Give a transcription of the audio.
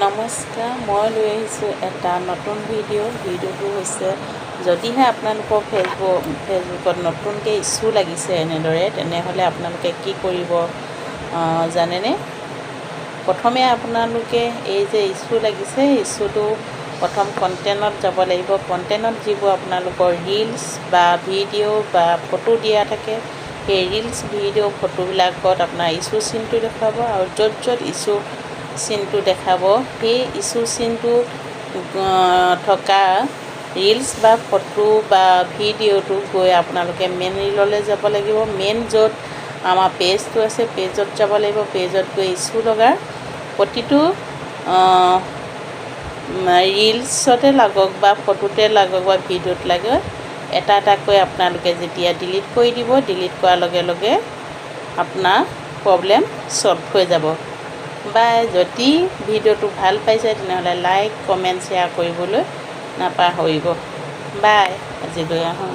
নমস্কাৰ, মই লৈ আহিছোঁ এটা নতুন ভিডিঅ'টো হৈছে যদিহে আপোনালোকৰ ফেচবুকত নতুনকৈ ইছ্যু লাগিছে এনেদৰে, তেনেহ'লে আপোনালোকে কি কৰিব জানেনে? প্ৰথমে আপোনালোকে এই যে ইছ্যু লাগিছে, ইছ্যুটো প্ৰথম কণ্টেণ্টত যাব লাগিব। কণ্টেণ্টত যিবোৰ আপোনালোকৰ ৰিলছ বা ভিডিঅ' বা ফটো দিয়া থাকে, সেই ৰিলছ ভিডিঅ' ফটোবিলাকত আপোনাৰ ইছ্যু চিনটো দেখুৱাব, আৰু য'ত য'ত ইছ্যু চিনটো দেখাব, সেই ইছ্যু চিনটো থকা ৰিলছ বা ফটো বা ভিডিঅ'টো গৈ আপোনালোকে মেইন ৰিললৈ যাব লাগিব। মেইন য'ত আমাৰ পেজটো আছে, পেজত যাব লাগিব। পেজত গৈ ইছ্যু লগাৰ প্ৰতিটো ৰিলছতে লাগক বা ফটোতে লাগক বা ভিডিঅ'ত লাগক, এটা এটাকৈ আপোনালোকে যেতিয়া ডিলিট কৰি দিব, ডিলিট কৰাৰ লগে লগে আপোনাৰ প্ৰব্লেম ছল্ভ হৈ যাব। বা যদি ভিডিঅ'টো ভাল পাইছে তেনেহ'লে লাইক, কমেণ্ট, শ্বেয়াৰ কৰিবলৈ নাপাহৰিব। বাই, আজিলৈ আহোঁ।